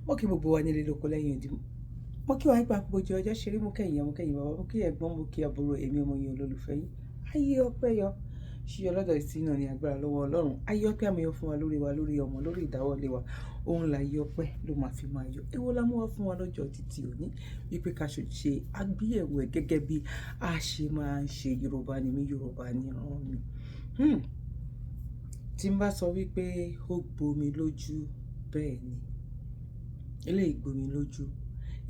mo kí gbogbo wa nílé lóko lẹ́yìn odi mo kí wa nípa gbogbo ọjọ́ ṣeré mo kẹ́yìn bàbá mo kí ẹ̀gbọ́n mo kí àbúrò èmi ọmọ yẹn olólùfẹ́ yín ayé ọpẹ́ yọ ṣíyọ lọ́dọ̀ ìsìn náà ní agbára lọ́wọ́ Ọlọ́run ayé ọpẹ́ àmì yọ fún wa lórí ọmọ lórí ìdáwọ́lé wa òun là yọ ọpẹ́ ló máa fi máa yọ èwo la mú wá fún wa lọ́jọ́ títí òní wípé ká ṣe àgbéyẹ̀wò ẹ̀ gẹ́gẹ́ bí a ṣe máa ń ṣe Yorùbá ni mí Yorùbá ni ràn mí tí n bá sọ wípé ó gbomi lójú bẹ́ẹ̀ ni eléyìí gbomi lójú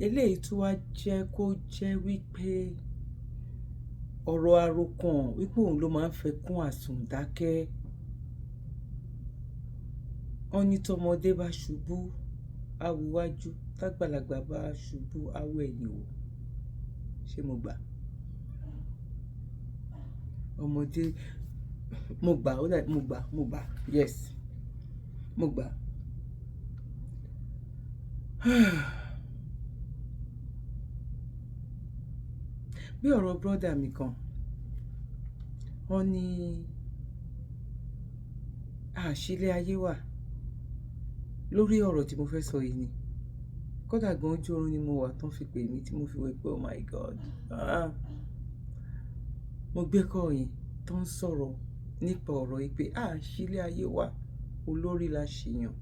eléyìí tún wá jẹ́ kó jẹ́ wípé ọ̀rọ̀ àròkàn wípé òun ló máa ń fẹ́ kún àsùndákẹ́ ọní tọmọdé bá ṣubú awíwájú tágbàlagbà bá ṣubú awọ ẹ̀yìn wò ṣé mo gbà ọmọdé mo gbà yes mo gbà bí ọ̀rọ̀ brọ́dà mi kan wọ́n ní àṣìlẹ̀ ayé wà lórí ọ̀rọ̀ tí mo fẹ́ sọ yìí ni kódà gan ojú oorun ni mo wà tán fi pè mí tí mo fi wò pé oh my god mo gbé kọ́ yẹn tó ń sọ̀rọ̀ nípa ọ̀rọ̀ yìí pé àṣìlẹ̀ ayé wà olórí la ṣèyàn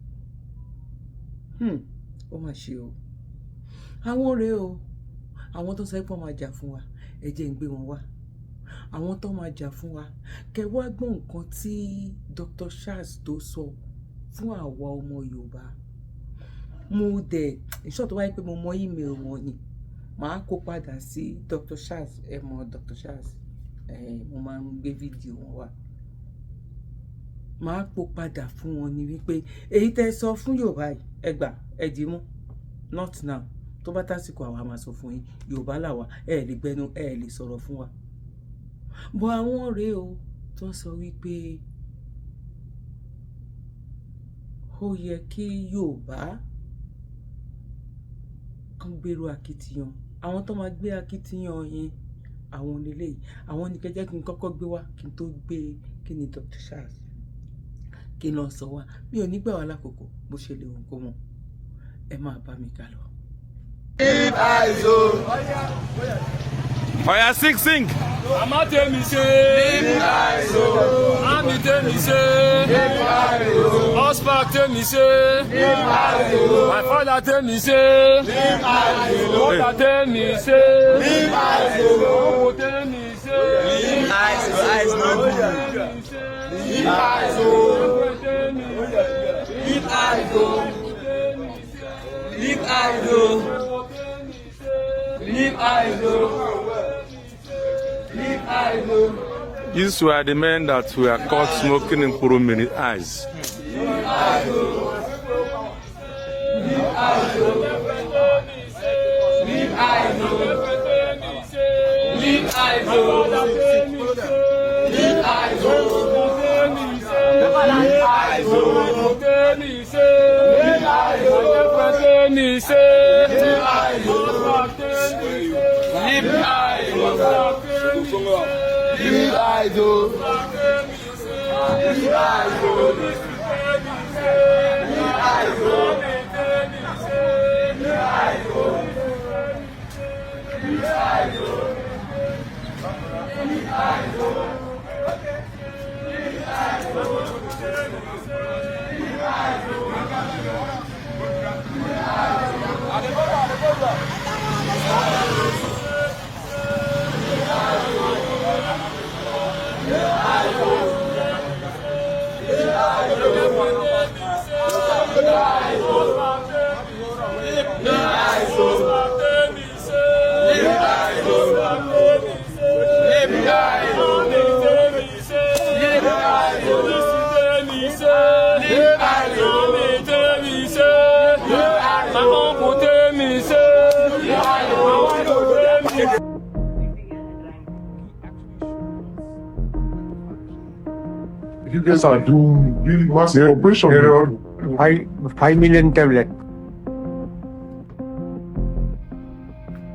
ó mà ṣe o àwọn rèé o àwọn tó sọ pé wọ́n máa jà fún wa ẹ jẹ́ ń gbé wọn wá àwọn tó máa jà fún wa kẹ́ wá gbọ́ nǹkan tí Dr. Charles tó sọ fún àwa ọmọ Yorùbá mo dẹ̀ ìṣọ́ tó wáyé pé mo mọ email wọn ni màá kó padà sí Dr. Charles ẹ mọ Dr. Charles mo máa ń gbé fídíò wọn wá màá kó padà fún wọn ni wípé èyí tẹ́ sọ fún Yorùbá yìí ẹ gbà ẹ dì mú not now tó bá tásìkò àwa máa sọ fún yín Yorùbá làwa ẹ lè gbẹnu ẹ lè sọ̀rọ̀ fún wa bọ́ àwọn rèé o tó sọ wípé ó yẹ kí Yorùbá kan gbèrò akitiyan àwọn tó máa gbé akitiyan yẹn àwọn lélẹ́yìí àwọn ní kẹjẹ́ kí n kọ́kọ́ gbé wá kí n tó gbé kí ni Dr. Charles kí n lọ sọ wá mi ò ní gbà wá lákòókò bó ṣe lè wọ́n kó mọ̀ ẹ máa bá mi kà lọ. Oya sing. Mama tell me say, Ami tell me say, Ospak tell me say, my father tell me say, mother tell me say, Owo tell me say, eyes no good. These were the men that were caught smoking in Kurumini's eyes. You guys are doing really massive operation. There are 5 million tablets.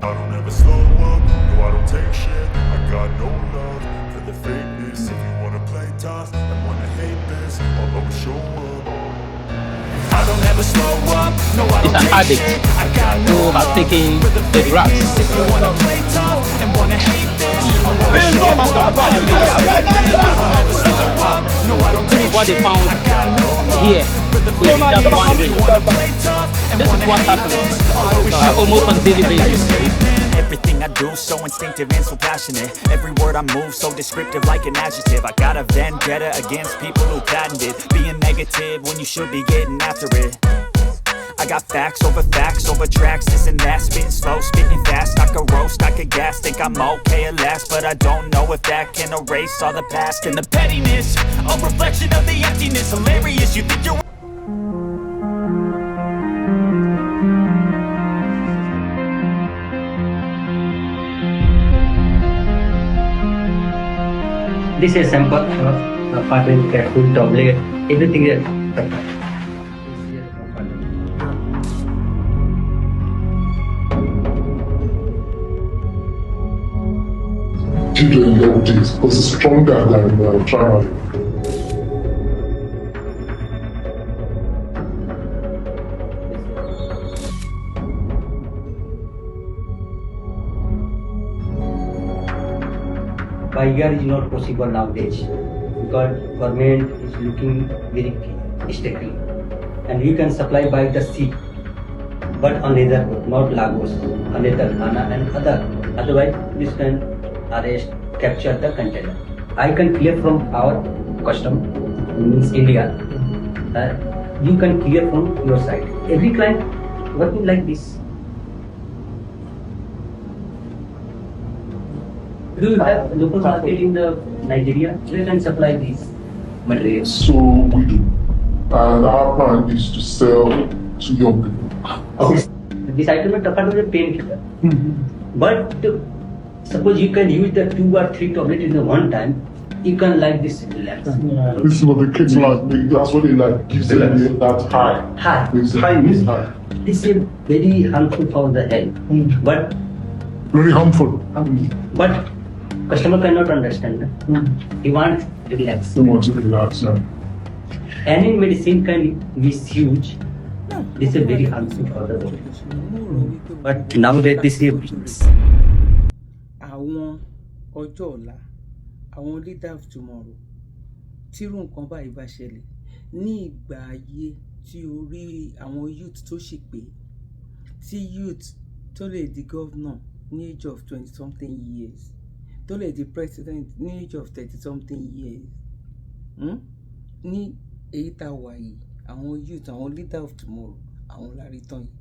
I don't ever slow up, no I don't take shit. I got no love for the fakeness. If you wanna play tough and wanna hate this, I'll always show up. I don't ever slow up, no I is an addict who has taken the drugs. What they found here is just one drink. This is what happens almost on a daily basis. Everything I do so instinctive and so passionate. Every word I move so descriptive like an adjective. I got a vendetta against people who patented being negative when you should be getting after it. I got facts over tracks, this and that. Spitting slow, spitting fast. I could roast, I could gas. Think I'm okay at last, but I don't know if that can erase all the past. And the pettiness, a reflection of the emptiness. Hilarious, you think you're this is sample of apartment cat food tablet, everything is children in level days because it's stronger than trauma. by year is not possible nowadays because government is looking very strictly and we can supply by the sea but on either not Lagos, on either Ghana and otherwise this can arrest, capture the container. I can clear from our custom means India. You can clear from your side. Every client working like this. Do you have local market in the Nigeria? We can supply these materials. So we do. And our plan is to sell to young people. Okay. This item is tougher to painkiller. But suppose you can use the 2 or 3 tablets in the one time, you can like this relax. This is what the kids like. That's what they like. Gives them that high. High. High means high. This is very harmful for the health. But Very harmful. But customer cannot understand. He wants relax. They want to relax now. Any medicine can misuse. This is very harmful for the body. But nowadays this is àwọn ọjọ́ ọ̀la, àwọn leader of tomorrow, tírú nǹkan báyìí bá ṣẹlẹ̀ ní ìgbà ayé tí orí àwọn youth tó ṣì pé, tí youth tó lè di governor ní age of 20-something years, tó lè di president ní age of 30-something years, ní èyí tá a wà yìí, àwọn youth, àwọn leader of tomorrow, àwọn lárí tán yìí.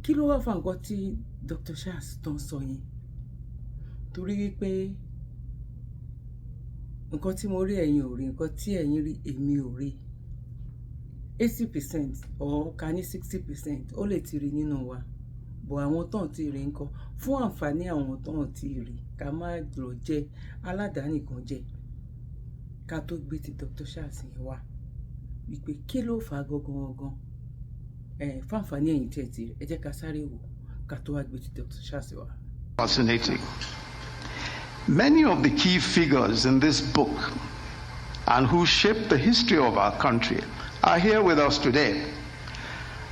Kí ló wá fa nǹkan tí Dr. Charles tó ń sọ yẹn? Torí wípé nǹkan tí mo rí ẹ̀yin ò rí, nǹkan tí ẹ̀yin rí èmi ò rí. 80% or ká ní 60% ó lè ti rí nínú wa, bọ̀ àwọn tán ti rí nǹkan fún àǹfààní àwọn tán ti rí, ká má lọ jẹ́ aládàáni kan jẹ́, ká tó gbé ti Dr. Charles yẹn wá wípé kí ló fà á gangan. Fún àǹfààní ẹ̀yin tí ẹ ti rí, ẹ jẹ́ ká sáré wò ká tó wá gbé ti Dr. Charles wá. Fascinating. Many of the key figures in this book and who shaped the history of our country are here with us today.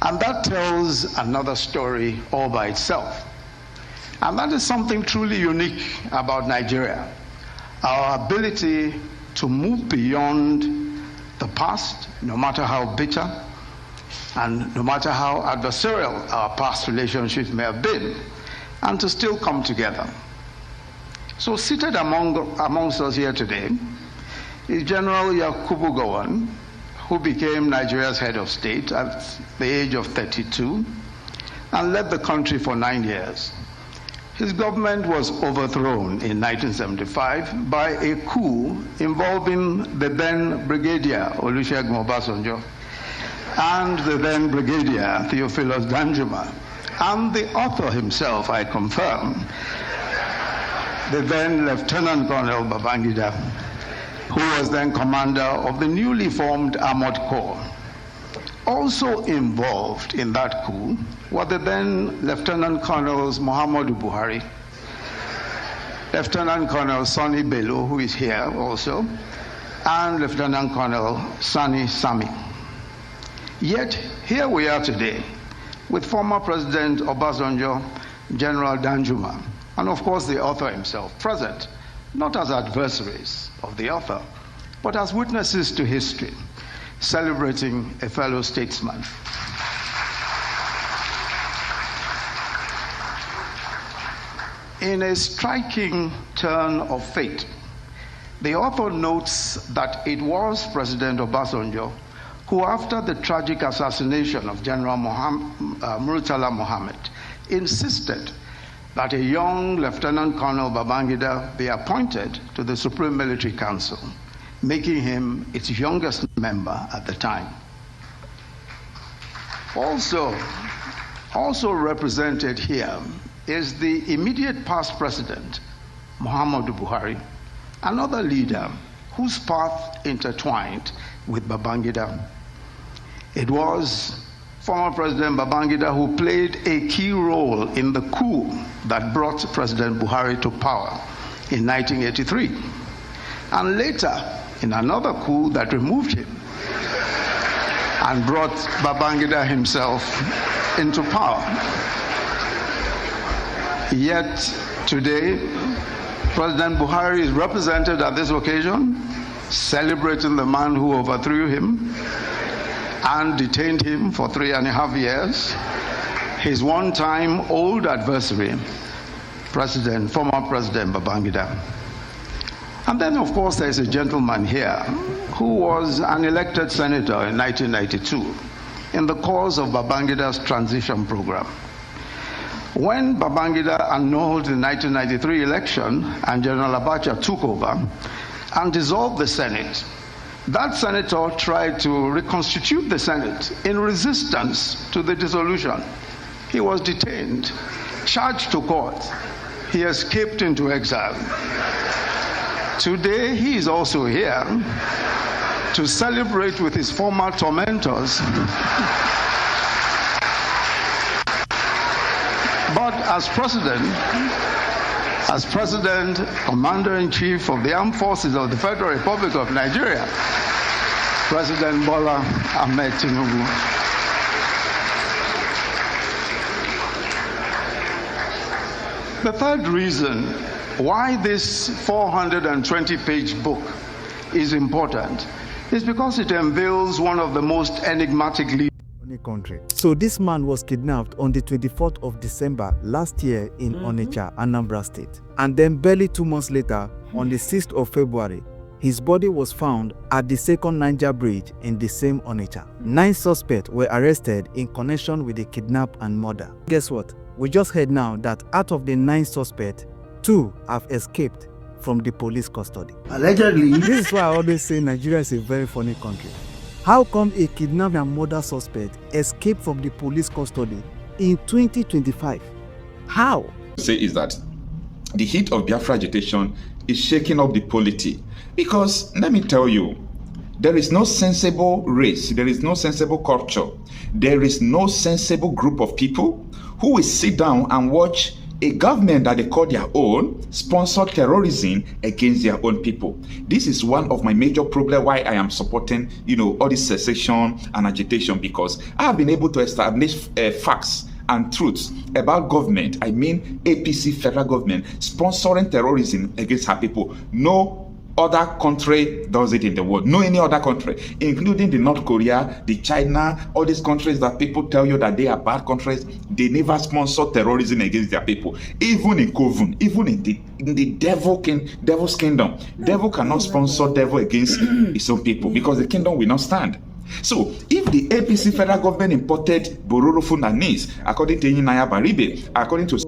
And that tells another story all by itself. And that is something truly unique about Nigeria. Our ability to move beyond the past, no matter how bitter and no matter how adversarial our past relationships may have been, and to still come together. So seated amongst us here today is General Yakubu Gowon, who became Nigeria's head of state at the age of 32 and led the country for 9 years. His government was overthrown in 1975 by a coup involving the then Brigadier Olusegun Obasanjo and the then Brigadier Theophilus Danjuma, and the author himself, I confirm, the then Lieutenant Colonel Babangida, who was then commander of the newly formed Armored Corps. Also involved in that coup were the then Lieutenant Colonels Muhammadu Buhari, Lieutenant Colonel Sonny Bello, who is here also, and Lieutenant Colonel Sani Sami. Yet here we are today with former President Obasanjo, General Danjuma, and of course the author himself present, not as adversaries of the author, but as witnesses to history, celebrating a fellow statesman. In a striking turn of fate, the author notes that it was President Obasanjo who, after the tragic assassination of General Murtala Mohammed, insisted that a young Lieutenant Colonel Babangida be appointed to the Supreme Military Council, making him its youngest member at the time. Also represented here is the immediate past president, Muhammadu Buhari, another leader whose path intertwined with Babangida. It was former President Babangida who played a key role in the coup that brought President Buhari to power in 1983, and later in another coup that removed him and brought Babangida himself into power. Yet today, President Buhari is represented at this occasion, celebrating the man who overthrew him and detained him for 3.5 years, his one-time old adversary, former President Babangida. And then, of course, there's a gentleman here who was an elected senator in 1992 in the course of Babangida's transition program. When Babangida annulled the 1993 election and General Abacha took over and dissolved the Senate, that senator tried to reconstitute the Senate in resistance to the dissolution. He was detained, charged to court. He escaped into exile. Today, he is also here to celebrate with his former tormentors. But as President, Commander-in-Chief of the Armed Forces of the Federal Republic of Nigeria, President Bola Ahmed Tinubu. The third reason why this 420-page book is important is because it unveils one of the most enigmatic leaders country. So this man was kidnapped on the 24th of December last year in Onitsha, Anambra State. And then barely 2 months later, on the 6th of February, his body was found at the second Niger Bridge in the same Onitsha. 9 suspects were arrested in connection with the kidnap and murder. Guess what? We just heard now that out of the 9 suspects, 2 have escaped from the police custody. Allegedly. This is why I always say Nigeria is a very funny country. How come a kidnap and murder suspect escaped from the police custody in 2025? How? Say is that the heat of Biafra agitation is shaking up the polity. Because let me tell you, there is no sensible race, there is no sensible culture, there is no sensible group of people who will sit down and watch a government that they call their own sponsor terrorism against their own people. This is one of my major problems why I am supporting, all this secession and agitation, because I have been able to establish facts and truths about government. I mean APC federal government sponsoring terrorism against her people. No other country does it in the world. No any other country, including the North Korea, the China, all these countries that people tell you that they are bad countries, they never sponsor terrorism against their people. Even in Coven, even in the devil's kingdom, devil cannot sponsor devil against his own people because the kingdom will not stand. So, if the APC federal government imported Bororo Funanis, according to Inaya Baribe, according to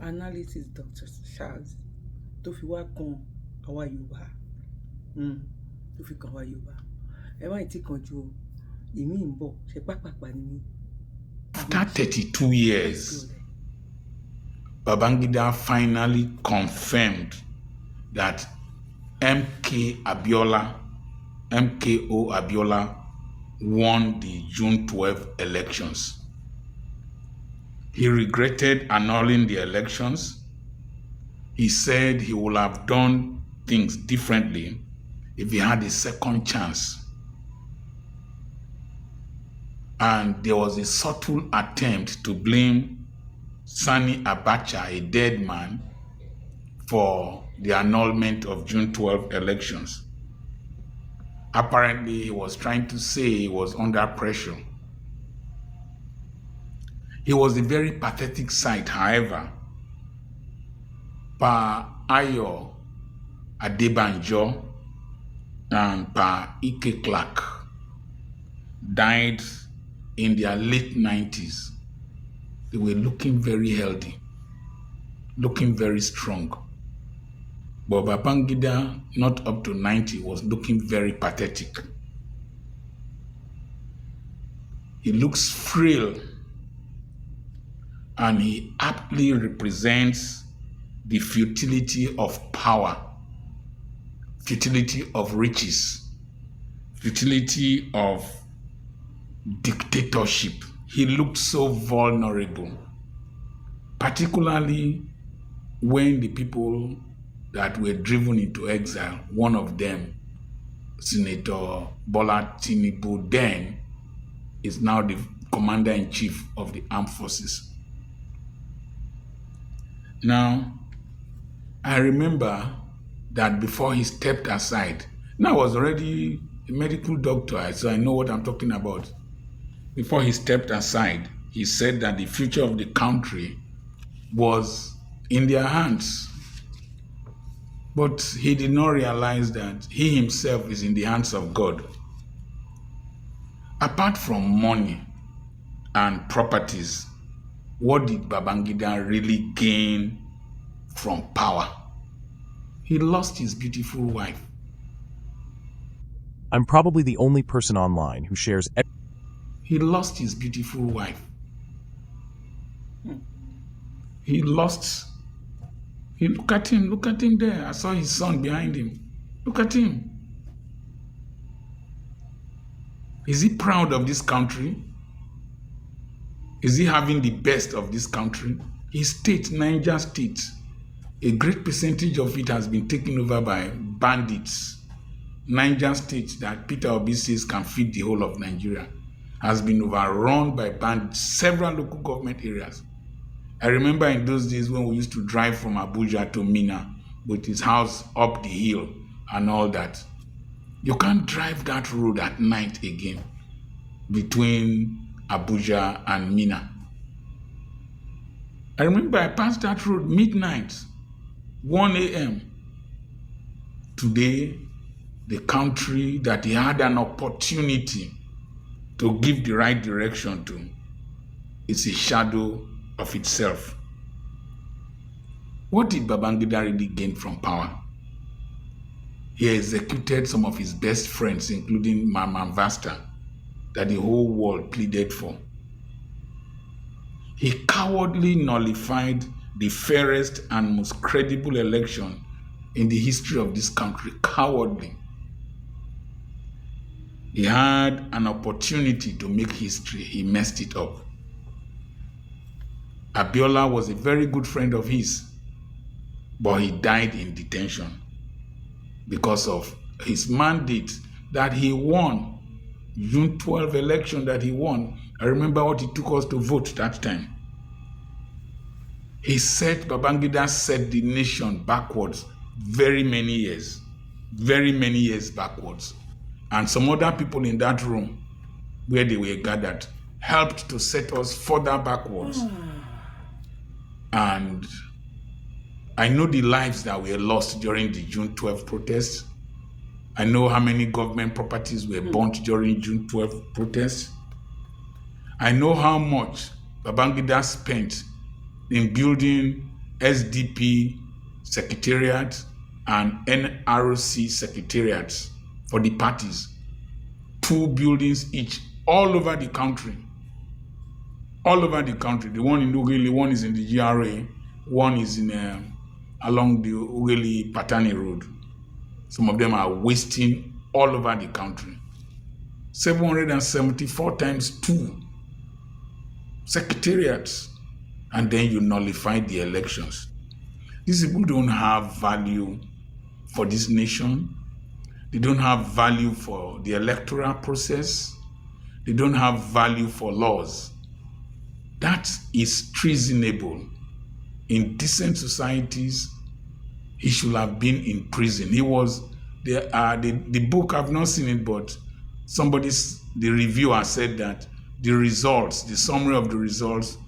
analysis, Dr. Charles, tó fi wá kan àwa Yorùbá, tó fi kan àwa Yorùbá, ẹ má tí kanjú o, ìmí ń bọ̀, ṣe pápápá ni. After 32 years, Babangida finally confirmed that MKO Abiola won the June 12 elections. He regretted annulling the elections. He said he would have done things differently if he had a second chance. And there was a subtle attempt to blame Sani Abacha, a dead man, for the annulment of June 12 elections. Apparently, he was trying to say he was under pressure. He was a very pathetic sight, however. Pa Ayo Adebanjo and Pa Ike Clark died in their late 90s. They were looking very healthy, looking very strong. But Babangida, not up to 90, was looking very pathetic. He looks frail, and he aptly represents the futility of power, futility of riches, futility of dictatorship. He looked so vulnerable, particularly when the people that were driven into exile, one of them, Senator Bola Tinubu, then is now the commander-in-chief of the armed forces. Now, I remember that before he stepped aside, now I was already a medical doctor, so I know what I'm talking about. Before he stepped aside, he said that the future of the country was in their hands. But he did not realize that he himself is in the hands of God. Apart from money and properties, what did Babangida really gain from power? He lost his beautiful wife. I'm probably the only person online who shares. He lost his beautiful wife. Look at him there. I saw his son behind him. Look at him. Is he proud of this country? Is he having the best of this country? His state, Niger State, a great percentage of it has been taken over by bandits. Niger State, that Peter Obi says can feed the whole of Nigeria, has been overrun by bandits, several local government areas. I remember in those days when we used to drive from Abuja to Mina with his house up the hill and all that. You can't drive that road at night again between Abuja and Mina. I remember I passed that road midnight, 1 a.m. Today, the country that he had an opportunity to give the right direction to is a shadow of itself. What did Babangida really gain from power? He executed some of his best friends, including Mama Vasta, that the whole world pleaded for. He cowardly nullified the fairest and most credible election in the history of this country. Cowardly. He had an opportunity to make history. He messed it up. Abiola was a very good friend of his, but he died in detention because of his mandate that he won, June 12 election that he won. I remember what it took us to vote that time. Babangida set the nation backwards very many years backwards. And some other people in that room where they were gathered helped to set us further backwards. And I know the lives that were lost during the June 12 protests. I know how many government properties were burnt during June 12 protests. I know how much Babangida spent in building SDP secretariat and NRC secretariats for the parties. 2 buildings each, all over the country. All over the country. The one in Ughelli, one is in the GRA, one is in along the Ughelli-Patani Road. Some of them are wasting all over the country. 774 times 2 secretariats, and then you nullify the elections. These people don't have value for this nation. They don't have value for the electoral process. They don't have value for laws. That is treasonable. In decent societies, he should have been in prison. He was, the book, I've not seen it, but the reviewer said that the results, the summary of the results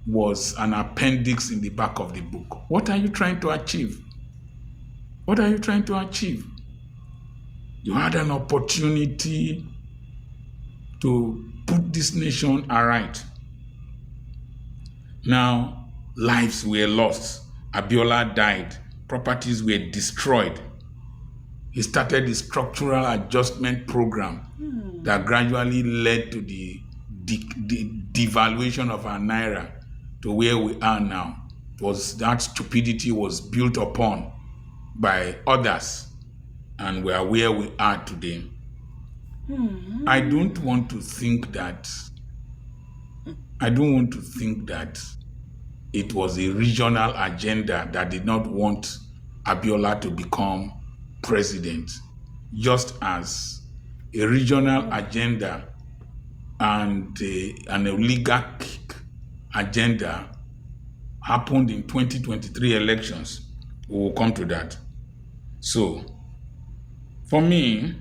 was an appendix in the back of the book. What are you trying to achieve? What are you trying to achieve? You had an opportunity to put this nation aright. Now, lives were lost. Abiola died. Properties were destroyed. He started the structural adjustment program that gradually led to the devaluation of our naira to where we are now. That stupidity was built upon by others, and we are where we are today. I don't want to think that it was a regional agenda that did not want Abiola to become president, just as a regional agenda and an oligarchic agenda happened in 2023 elections. We will come to that. So, for me,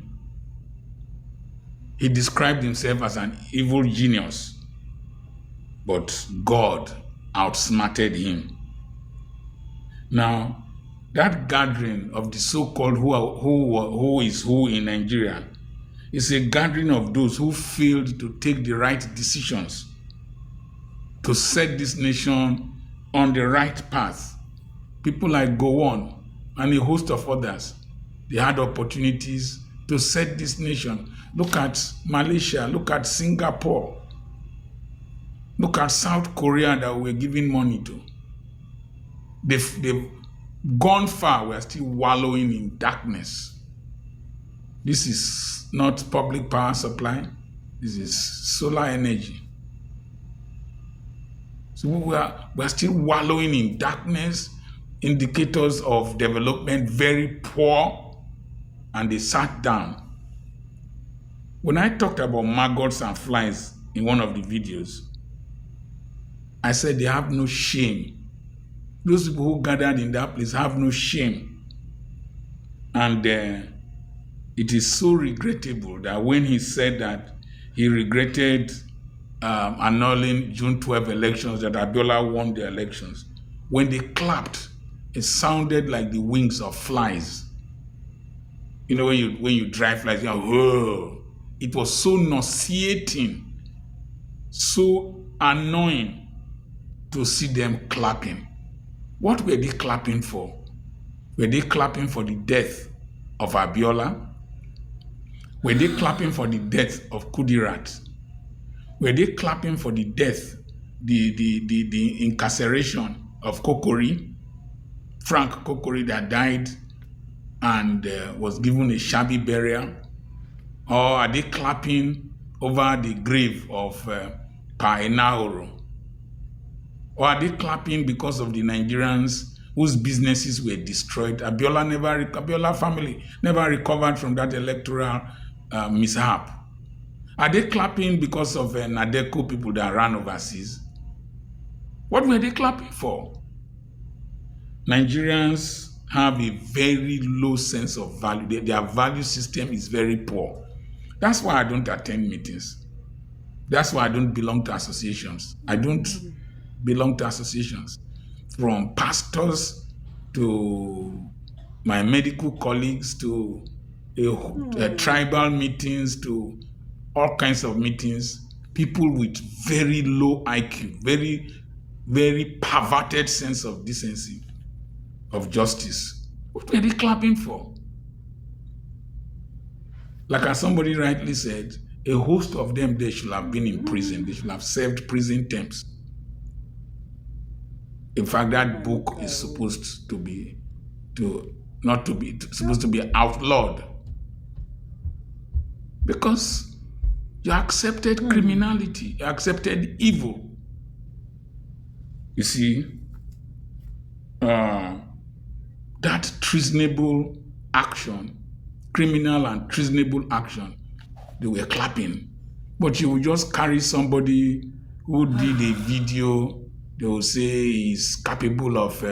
he described himself as an evil genius, but God outsmarted him. Now, that gathering of the so-called who is who in Nigeria is a gathering of those who failed to take the right decisions to set this nation on the right path. People like Gowon and a host of others, they had opportunities to set this nation. Look at Malaysia, look at Singapore, look at South Korea that we're giving money to. They've gone far, we're still wallowing in darkness. This is not public power supply, this is solar energy. So we're still wallowing in darkness, indicators of development very poor, and they sat down. When I talked about maggots and flies in one of the videos, I said they have no shame. Those people who gathered in that place have no shame. And it is so regrettable that when he said that he regretted annulling June 12 elections, that Abiola won the elections, when they clapped, it sounded like the wings of flies. You know, when you drive flies, you know, whoa. It was so nauseating, so annoying to see them clapping. What were they clapping for? Were they clapping for the death of Abiola? Were they clapping for the death of Kudirat? Were they clapping for the death, the incarceration of Kokori, Frank Kokori, that died and was given a shabby burial? Or are they clapping over the grave of Pa Enahoro? Or are they clapping because of the Nigerians whose businesses were destroyed? Abiola family never recovered from that electoral mishap. Are they clapping because of Nadeco people that ran overseas? What were they clapping for? Nigerians have a very low sense of value. Their value system is very poor. That's why I don't attend meetings. That's why I don't belong to associations. I don't belong to associations. From pastors to my medical colleagues to tribal meetings to all kinds of meetings, people with very low IQ, very, very perverted sense of decency, of justice. What were they clapping for? Like as somebody rightly said, a host of them, they should have been in prison. They should have served prison terms. In fact, that book is supposed to be outlawed, because you accepted criminality, you accepted evil. You see, that treasonable action, criminal and treasonable action, they were clapping. But you will just carry somebody who did a video, they will say he's capable of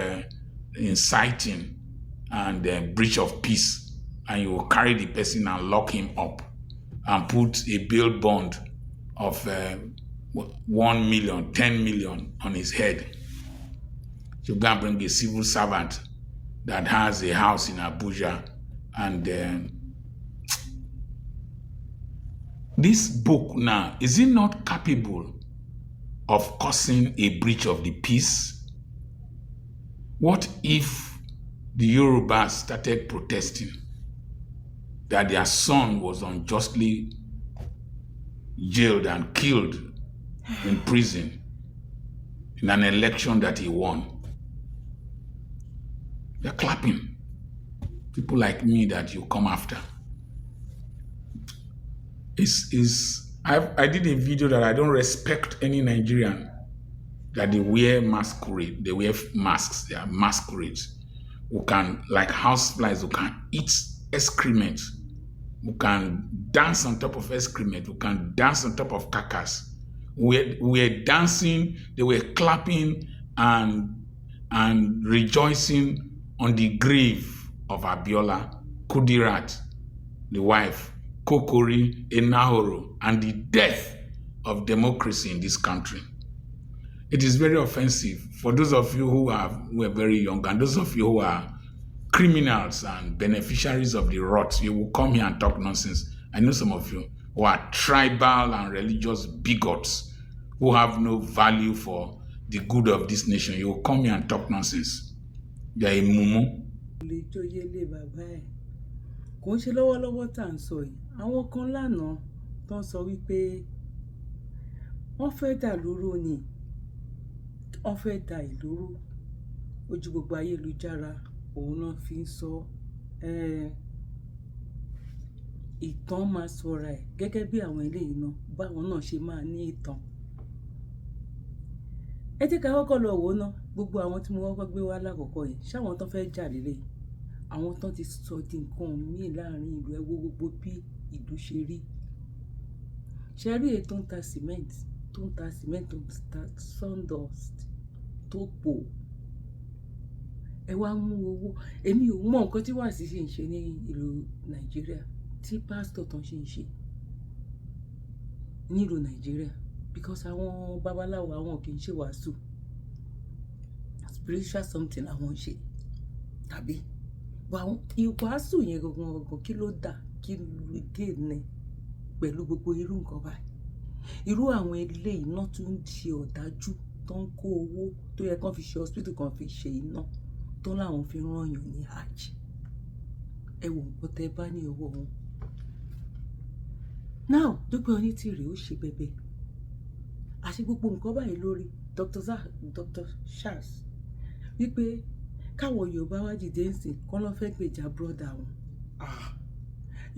inciting and breach of peace, and you will carry the person and lock him up and put a bail bond of 1 million, 10 million on his head. You go and bring a civil servant that has a house in Abuja, and this book now, is it not capable of causing a breach of the peace? What if the Yorubas started protesting that their son was unjustly jailed and killed in prison in an election that he won? They're clapping. People like me that you come after. I did a video that I don't respect any Nigerian that they wear masquerade. They wear masks. They are masquerades. Who can, like houseflies, who can eat excrement, who can dance on top of excrement, who can dance on top of carcass. We're dancing, they were clapping and rejoicing on the grave of Abiola, Kudirat, the wife, Kokori, Enahoro, and the death of democracy in this country. It is very offensive for those of you who are very young, and those of you who are criminals and beneficiaries of the rot. You will come here and talk nonsense. I know some of you who are tribal and religious bigots who have no value for the good of this nation. You will come here and talk nonsense. You are a mumu. Kò ń ṣe lọ́wọ́lọ́wọ́ tá à ń sọ yìí, àwọn kan lánàá tó ń sọ wípé wọ́n fẹ́ dà lóró ni, wọ́n fẹ́ dà ìlóró, ojú gbogbo ayélujára òun náà fi ń sọ ìtàn máa sọra ẹ̀ gẹ́gẹ́ bí àwọn eléyìí náà báwọn náà ṣe máa ní ìtàn. Ẹ jẹ́ ká kọ́kọ́ lọ wò ó ná, gbogbo àwọn tí mo kọ́kọ́ gbé wá lákọ̀ọ́kọ́ yìí ṣáwọn tán fẹ́ jà lélẹ̀, àwọn tán ti sọ di nǹkan míì láàrin ìlú, ẹ wo gbogbo bí ìlú ṣe rí. Ṣe rí èyí tó ń ta cement, tó ń ta sawdust tó pò, ẹ wá mú owó. Èmi ò mọ nǹkan tí wàásù ṣe ń ṣe ní ìlú Nàìjíríà, tí pásítọ̀ tán ṣe ń ṣe ní ìlú Nàìjíríà, because àwọn babaláwo àwọn kì í ṣe wàásù, spiritual something àwọn ń ṣe, tàbí ìwàásù yẹn gangan kí ló dà, kí ló gé ní pẹ̀lú gbogbo irú nǹkan báyìí. Irú àwọn eléyìí náà tún ń ṣe ọ̀dájú, tó ń kó owó tó yẹ kán fi ṣe hospital kan fi ṣe iná, tó láwọn fi rányàn ní hajj. Ẹ wò nǹkan tẹ́ bá ní ọwọ́ wọn. Now Dúpẹ́ Onítìrì ó ṣe bẹ̀bẹ̀, àṣẹ gbogbo nǹkan báyìí lórí Dr. Charles wípé káwọn Yorùbá wá dìde ń sìn kán lọ́ fẹ́ gbèjà brọ́dà wọn.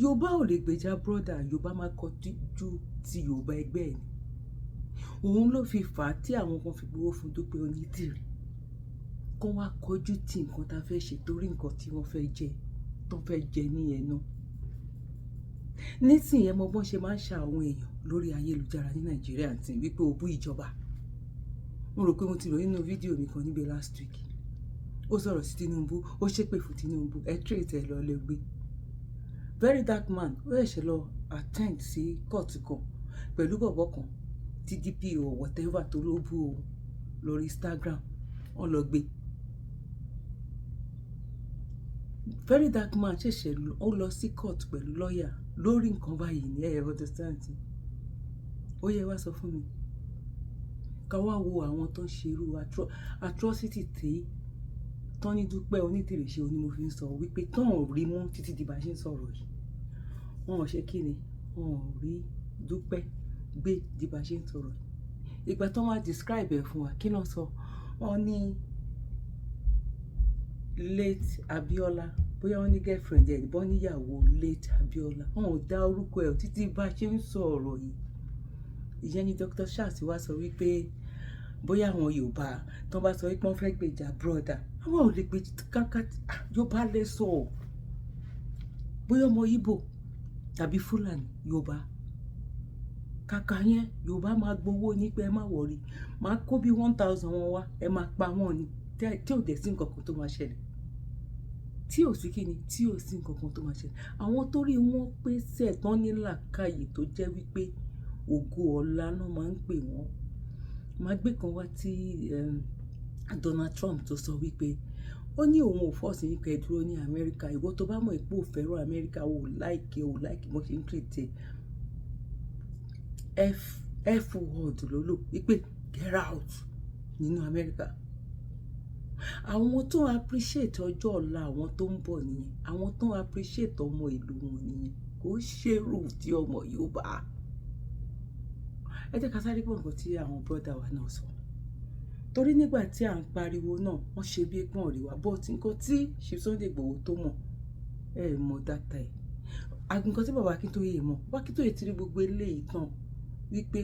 Yorùbá ò lè gbèjà brọ́dà, Yorùbá máa kọjú ti Yorùbá ẹgbẹ́ ẹ̀ ni. Òun ló fi fà á tí àwọn kan fi gbowó fún Dúpẹ́ Onítìrì, kán wá kọjú tí nǹkan tá fẹ́ ṣe torí nǹkan tí wọ́n fẹ́ jẹ, tó fẹ́ jẹ ní ẹnu. Nísìnyí ẹ mọ bọ́n ṣe máa ń ṣa àwọn èèyàn lórí ayélujára ní Nàìjíríà tí wípé ó bú ìjọba. Mo rò pé mo ti lò nínú fídíò mi kan níbi last week. Ó sọ̀rọ̀ sí Tinubu, ó ṣépè fún Tinubu, ẹ tírètì ẹ lọ lè gbé. Very dark man, ó ẹ̀ṣẹ̀ lọ attend sí court kan pẹ̀lú bọ̀bọ̀ kan tí DP or whatever tó ló bú o lórí Instagram, wọ́n lọ gbé. Very dark man ṣẹ̀ṣẹ̀ ó lọ sí court pẹ̀lú lọ́ọ̀yà lórí nǹkan báyìí ní ẹ̀ understand. Ó yẹ wá sọ fún mi, ká wá wo àwọn tó ń ṣe irú atrocity tí tán ní Dúpẹ́ Onítìrì ṣe, ni mo fi ń sọ wípé tán ò rí mú títí di bá ṣe ń sọ̀rọ̀ yìí. Wọ́n ò ṣe kí ni, wọ́n ò rí Dúpẹ́ gbé di bá ṣe ń sọ̀rọ̀ yìí. Ìgbà tán wá describe ẹ̀ fún wa, kí náà sọ? Wọ́n ní late Abiola, bóyá wọ́n ní girlfriend ẹ̀ bọ́ níyàwó late Abiola. Wọ́n ò dá orúkọ ẹ̀ títí bá ṣe ń sọ̀rọ̀ yìí. Ìyẹn ni Dr. Charles wá sọ wípé bóyá àwọn Yorùbá tó bá sọ wípé wọ́n fẹ́ gbèjà brother, àwọn ò lè gbèjà kankan. Yorùbá lè sọ ọ́, bóyá ọmọ Ìgbò tàbí Fúlàní Yorùbá, kàkà yẹn Yorùbá máa gbowó ní pé ẹ má wọrí, máa kó bí 1000 wọn wá, ẹ máa pa wọ́n ni tí ò dẹ̀ sí nǹkan kan tó máa ṣẹlẹ̀, tí ò sí kíni, tí ò sí nǹkan kan tó máa ṣẹlẹ̀. Àwọn tó rí wọn pé sẹ́ẹ̀tán ní làákàyè tó jẹ́ wípé ògo ọ̀la náà máa ń pè wọ́n. Máa gbé kan wá tí Donald Trump tó sọ wípé ó ní òun ò fọ́ọ̀sì yín kẹ́ dúró ní Amẹ́ríkà, ìwọ tó bá mọ̀ pé ò fẹ́ràn Amẹ́ríkà, ò láìkì bó ṣe ń tètè f word ló lò wípé get out nínú Amẹ́ríkà. Àwọn tó appreciate ọjọ́ ọ̀la àwọn tó ń bọ̀ nìyẹn, àwọn tó appreciate ọmọ ìlú wọn nìyẹn, kò ṣèrú tí ọmọ Yorùbá. Ẹ jẹ́ ká sáré gbọ́ nǹkan tí àwọn brọ́dà wa náà sọ, torí nígbà tí à ń pariwo náà wọ́n ṣe bí ẹ̀gbọ́n rí wa, but nǹkan tí Chief Sunday Igboho tó mọ̀ ẹ mọ̀ dátà ẹ̀, nǹkan tí bàbá Akíntóyè mọ̀, bàbá Akíntóyè ti rí gbogbo eléyìí tán wípé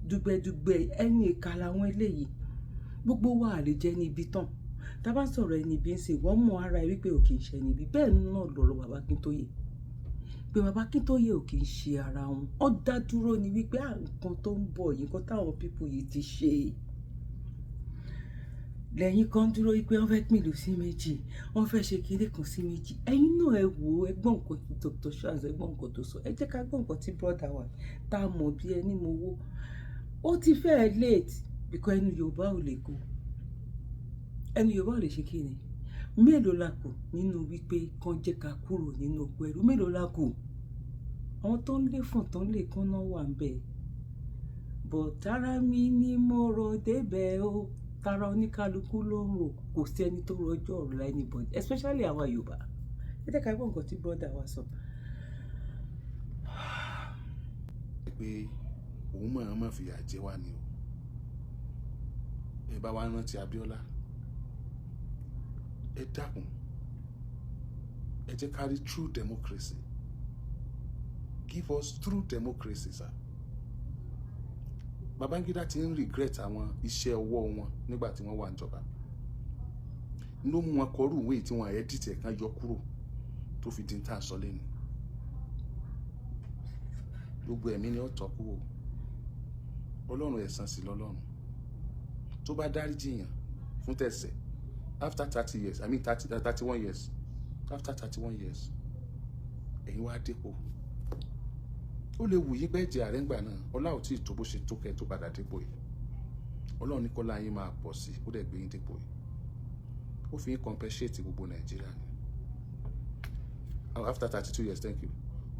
dùgbẹ̀dùgbẹ̀ ẹni ìka làwọn eléyìí, gbogbo wa à lè jẹ́ ní ibi tán. Tá bá ń sọ̀rọ̀ ẹni bí ń sìn, wọ́n mọ ara ẹ wípé ò kì í ṣe ẹni ibi, bẹ́ẹ̀ náà lọ̀rọ̀ bàbá Akíntóyè, pé bàbá Akíntóyè ò kì í ṣe ara wọn, ó dá dúró ni wípé nǹkan tó ń bọ̀ yìí, nǹkan táwọn pípù yìí ti ṣe lẹ́yìn kan dúró wípé wọ́n fẹ́ pín ìlú sí méjì, wọ́n fẹ́ ṣe kinní kan sí méjì. Ẹ̀yin náà ẹ wò ó, ẹ gbọ́ nǹkan tí Dr. Charles, ẹ gbọ́ nǹkan tó sọ, ẹ jẹ́ ká gbọ́ nǹkan tí brother wa tá a mọ̀ bí ẹni mo wó. Ó ti fẹ́ late because ẹnu Yorùbá ò lè kó, ẹnu Yorùbá ò lè ṣe kí ni, mélòó la kù nínú wípé kán jẹ́ ká kúrò nínú oko ẹrú, mélòó la kù? Àwọn tó ń lé fún tó ń lè kán náà wà ń bẹ̀, but tara mi ni mo rò débẹ̀ o, tara oníkálukú ló ń rò, kò sí ẹni tó rọjọ́ ọ̀la anybody, especially àwa Yorùbá. Ẹ jẹ́ ká gbọ́ nǹkan tí brother wa sọ. Pé òun máa fìyà jẹ wá ni o, ẹ bá wa rántí Abíọ́lá, ẹ dákun, ẹ jẹ́ ká rí true democracy, give us true democracy sir. Babangida ti ń regret àwọn iṣẹ́ ọwọ́ wọn nígbà tí wọ́n wà níjọba, ló mú wọn kọrú ìwé tí wọ́n edit ẹ̀ kan yọ kúrò tó fi di ń tà sọ lẹ́nu. Gbogbo ẹ̀mí ni ó tọ́kú o, Ọlọ́run ẹ̀san sí lọ́lọ́run, tó bá dáríjì yàn fún tẹ̀sẹ̀ after 30 years, I mean 31 years, after 31 years ẹ̀yin wá dépò. Ó lè wù yí bẹ́ẹ̀ jẹ́ ààrẹ ńgbà náà, ọlá ò tí ì tó bó ṣe tó kẹ́ tó padà dépò yìí. Ọlọ́run ní kọ́lá yín máa pọ̀ sí, ó dẹ̀ gbé yín dépò yìí. Ó fi yín compensate gbogbo Nàìjíríà ni. After 32 years, thank you.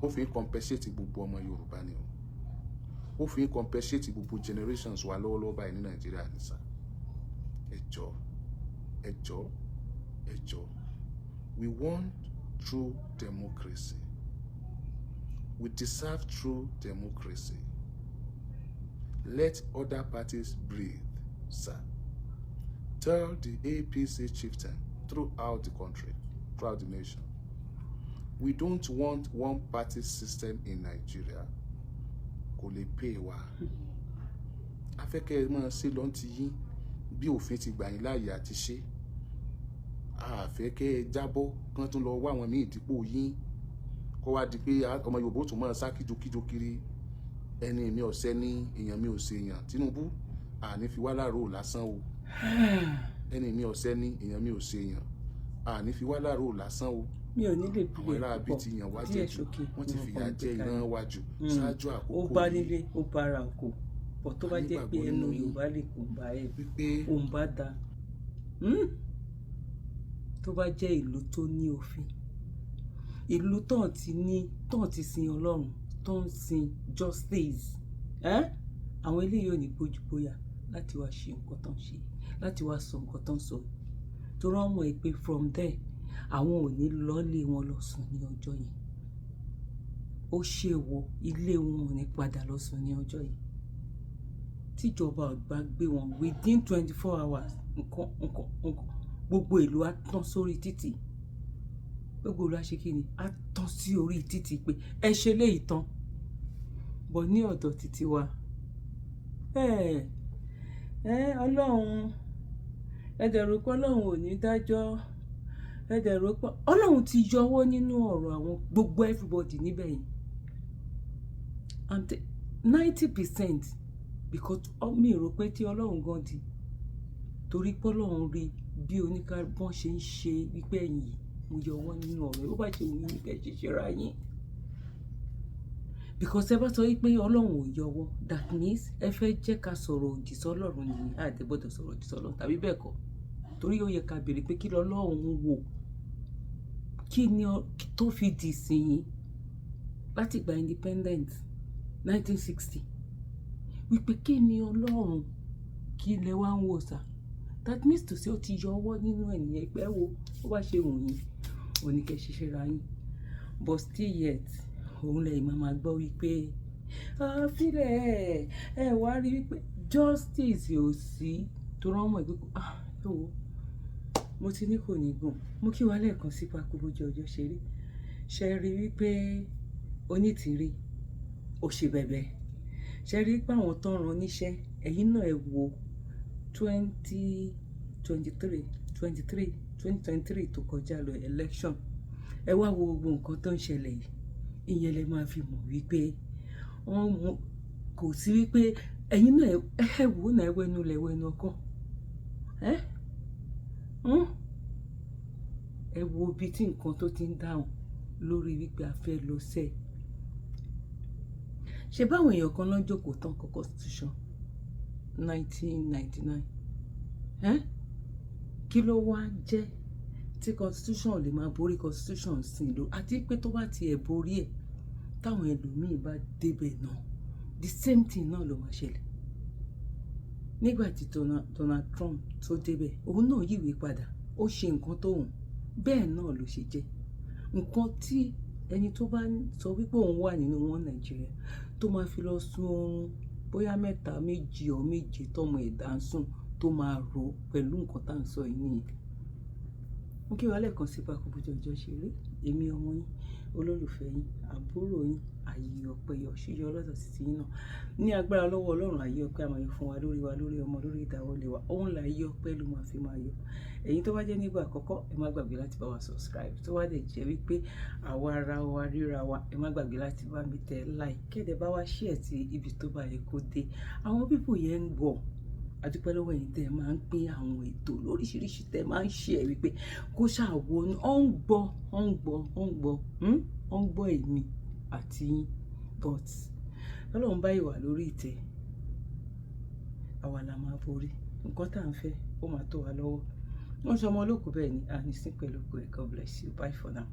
Ó fi yín compensate gbogbo ọmọ Yorùbá ni o. Ó fi yín compensate gbogbo generations wa lọ́wọ́lọ́wọ́ báyìí ní Nàìjíríà ni sà. Ẹ jọ̀ọ́, ẹ jọ̀ọ́, ẹ jọ̀ọ́. We want true democracy. We deserve true democracy. Let other parties breathe, sir. Tell the APC chieftain throughout the country, throughout the nation, we don't want one-party system in Nigeria. Kò lè pay wa. Afẹ́kẹ́ máa ṣe lọ́n ti yín bí òfin ti gbà yín láàyè àti ṣe. Àfẹ́kẹ́ jábọ́ kán tún lọ wá àwọn míì dípò yín. Kó wá di pé ọmọ Yorùbá tún máa sá kíjokíjo kiri, ẹni mi ò ṣẹ̀ ní èèyàn mi ò ṣe èèyàn. Tinubu àní fi wá láàrò lásán o, ẹni mi ò ṣẹ̀ ní èèyàn mi ò ṣe èèyàn, àní fi wá láàrò lásán o. Mi ò ní lè bí àwọn ará bíi ti yàn wá jẹ jù, wọ́n ti fìyà jẹ ìran wa jù ṣáájú àkókò yìí. Ó bá nílé ó bára oko, bọ̀ tó bá jẹ́ pé ẹnu Yorùbá lè kó bá ẹ òun bá da, tó bá jẹ́ ìlú tó ní òfin, ìlú tán ti sin Ọlọ́run, tó ń sin justice, àwọn eléyìí ò ní gbójúgbóyà láti wá ṣe nǹkan tán ṣe, láti wá sọ nǹkan tán sọ, tó rán mọ́ ẹ pé from there àwọn ò ní lọ́lé wọn lọ sùn ní ọjọ́ yìí. Ó ṣe wọ ilé wọn ò ní padà lọ sùn ní ọjọ́ yìí. Tíjọba ọgbà gbé wọn within 24 hours, nǹkan gbogbo ìlú á tán sórí títì. Gbogbo ìlú á ṣe kí ni? Á tán sí orí títì pé ẹ ṣe léyìí tán. Bọ̀ ní ọ̀dọ̀ títí wa, Ọlọ́run, ẹ dẹ̀ rò pé Ọlọ́run ò ní dájọ́, ẹ dẹ̀ rò pé Ọlọ́run ti yọwọ́ nínú ọ̀rọ̀ àwọn gbogbo everybody níbẹ̀ yìí. 90% because mi rò pé tí Ọlọ́run gan di torí pé Ọlọ́run rí bí oníkàbọ̀n ṣe ń ṣe wípé ẹ̀yìn mo yọ wọ́n nínú ọ̀rọ̀ ó bá ṣe wù yín kẹ́ ṣe ṣera yín because ẹ bá sọ wípé Ọlọ́run ò yọwọ́ that means ẹ fẹ́ jẹ́ ká sọ̀rọ̀ òdì sọ́lọ́run nìyí àti gbọ́dọ̀ sọ̀rọ̀ òdì sọ́lọ́run tàbí bẹ́ẹ̀ kọ́ torí ó yẹ ká béèrè pé kí lọ́lọ́run wò kí ni tó fi dì sí yín láti gba independent 1960 wípé kí ni Ọlọ́run kí lẹ wá ń wò sá that means to say ó ti yọ ọwọ́ nínú ẹ̀yìn ẹgbẹ́ wo ó bá ṣe wù yín oníkẹ́ ṣiṣẹ́ ra yín but still yet òun lẹ́yìn máa gbọ́ wípé àfilẹ̀ ẹ wá rí wípé justice ò sí tó rán mọ́ ìgbéko yóò mo ti ní kò ní gùn mo kí wa lẹ́ẹ̀kan sí pákó bójú ọjọ́ ṣe rí ṣe rí wípé onítìrí òṣèbẹ̀bẹ̀ ṣe rí pé àwọn tó ń ran níṣẹ́ ẹ̀yin náà ẹ wo 2023 tó kọjá lọ election ẹ wá wo gbogbo nǹkan tó ń ṣẹlẹ̀ yìí ìyẹn lè máa fi mọ̀ wípé kò sí wípé ẹ̀yin náà ẹ wò náà ẹwẹ́nu lẹ́wẹ́nu ọkàn ẹ wo bí tí nǹkan tó ti ń dáhùn lórí wípé a fẹ́ lọ sẹ́ ṣe báwọn èèyàn kan lọ jókòó tán kọ constitution 1999 kí ló wá jẹ́ tí constitution lè máa borí constitution sí lò àti pé tó bá tiẹ̀ borí ẹ̀ táwọn ẹlòmíín bá débẹ̀ náà the same thing náà ló máa ṣẹlẹ̀ nígbà tí Donald Trump tó débẹ̀ òun náà yíwèé padà ó ṣe nǹkan tó hùn bẹ́ẹ̀ náà ló ṣe jẹ́ nǹkan tí ẹni tó bá sọ wípé òun wà nínú wọn Nàìjíríà tó máa fi lọ sùn oorun bóyá 3 méjì ọ méje tọmọ ẹ̀dá ń sùn tó máa rò pẹ̀lú nǹkan tá à ń sọ yìí nìyẹn mo kí wa lẹ́ẹ̀kan sí pákó bójú ọjọ́ ṣe rí èmi ọmọ yín olólùfẹ́ yín àbúrò yín àyè ọpẹ́ yọ ṣíṣe ọlọ́dọ̀ títí yín náà ní agbára lọ́wọ́ Ọlọ́run àyè ọpẹ́ a máa yọ fún wa lórí ọmọ lórí ìdáwọ́lé wa òun là yọ ọpẹ́ ló máa fi máa yọ ẹ̀yin tó bá jẹ́ nígbà àkọ́kọ́ ẹ má gbàgbé láti bá wa subscribe tó wá dẹ̀ jẹ́ wípé àwa ara wa ríra wa ẹ má gbàgbé láti bá mi tẹ like kéde bá wa share sí ibi tó bá yẹ kó dé àwọn pípò yẹn ń gbọ́ àdúpẹ́ lọ́wọ́ yìí tẹ́ ẹ máa ń pín àwọn ètò lóríṣiríṣi tẹ́ ẹ máa ń ṣe ẹ̀ wípé kó ṣàwọ̀ ọ́ ń gbọ́ èmi àti yín but Ọlọ́run bá ìwà lórí ìtẹ́ àwa la máa borí nǹkan tá à ń fẹ́ ó máa tó wa lọ́wọ́ wọ́n sọ ọmọ olókùú bẹ́ẹ̀ ni àní sí pẹ̀lú òkú ẹ̀ God bless you bye for now.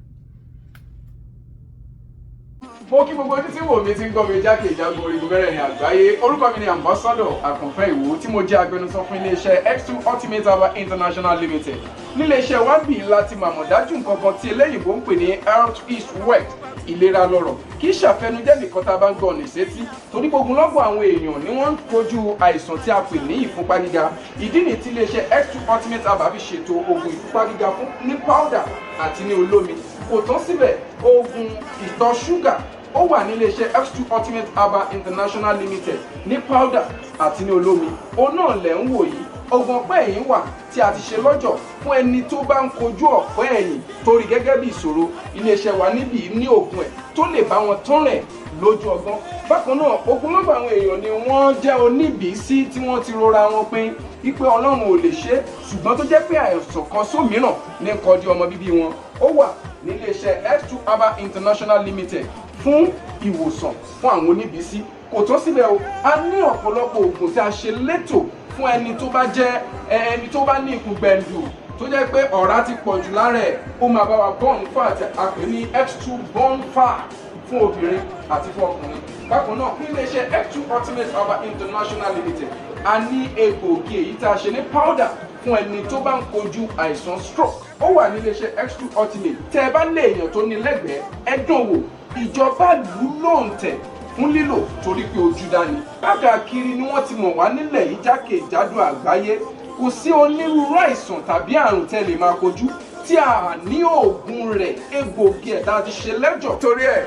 mo kí gbogbo ojú tí wò mí ti ń gbọ́ mi jákèjádò orígun mẹ́rẹ̀ẹ̀rin àgbáyé orúkọ mi ni ambassador àkànfẹ́ ìwò tí mo jẹ́ agbẹnusọ fún iléeṣẹ́ X2 Ultimate Herbal International Limited níléeṣẹ́ wa bí láti màmọ̀ dájú nǹkan kan tí eléyìnbó ń pè ní health is wealth ìlera lọ́rọ̀ kì í ṣàfẹnujẹ́ nìkan tá a bá ń gbọ́ ọ̀nì sétí torí gbogbo lọ́gbọ̀ àwọn èèyàn ni wọ́n ń kojú àìsàn tí a pè ní ìfúnpá gíga ìdí nìyí tí iléeṣẹ́ X2 Ultimate Herbal fi ṣètò oògùn ìfúnpá gíga fún ní powder àti ní olómi kò tán síbẹ̀ oògùn ìtọ̀ ṣúgà ó wà ní iléeṣẹ́ X2 Ultimate Herbal International Limited ní powder àti ní olómi òun náà lẹ̀ ń wò yìí oògùn ọ̀pẹ́ ẹ̀yìn wà tí a ti ṣe lọ́jọ̀ fún ẹni tó bá ń kojú ọ̀pẹ́ ẹ̀yìn torí gẹ́gẹ́ bí ìṣòro iléeṣẹ́ wa níbí ní oògùn ẹ̀ tó lè bá wọn tán rẹ̀ lójú ọgbọ́n bákan náà ogunlọ́gọ̀ àwọn èèyàn ni wọ́n jẹ́ oníbìísí tí wọ́n ti rora wọn pín wípé Ọlọ́run ò lè ṣe ṣùgbọ́n tó jẹ́ pé àìsàn kan sómìíràn ní nǹkan di ọmọ bíbí wọn ó wà ní iléeṣẹ́ X2 Herbal International Limited fún ìwòsàn fún àwọn oníbìísí kò tó síbẹ̀ o a ní ọ̀pọ̀lọpọ̀ oògùn tí a ṣe létò fún ẹni tó bá jẹ́ ẹni tó bá ní ikùn gbẹ̀ndù tó jẹ́ pé ọ̀rá ti pọ̀ jù lára ẹ̀ ó máa bá wa burn fat àpè ní X2 burn fat fún obìnrin àti fún ọkùnrin bákan náà ní iléeṣẹ́ X2 Ultimate Herbal International Limited a ní egbòogi èyí tá a ṣe ní powder fún ẹni tó bá ń kojú àìsàn stroke ó wà ní iléeṣẹ́ X2 Ultimate tẹ́ ẹ bá lé èèyàn tó ní lẹ́gbẹ̀ẹ́ ẹ dán wò ìjọba lù lóǹtẹ̀ fún lílò torí pé ojú dání. káàkiri ni wọ́n ti mọ̀ wá nílẹ̀ yìí jákèjádò àgbáyé kò sí onírúurú àìsàn tàbí àrùn tẹ́ lè máa kojú tí a ní oògùn rẹ̀ egbòogi ẹ̀ tá a ti ṣe lẹ́jọ̀. torí ẹ̀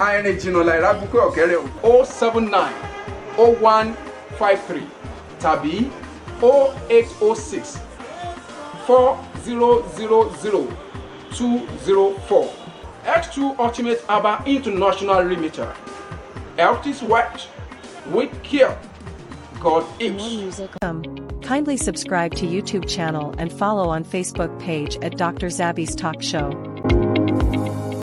àìrìn jìnnà láìra bukẹ́ ọ̀kẹ́rẹ́ o 079 0153 tàbí 0806 4000 204 X2 Ultimate Herbal International Limited. Health is wealth. with care. God is. Kindly subscribe to YouTube channel and follow on Facebook page at Dr. Zabby's Talk Show.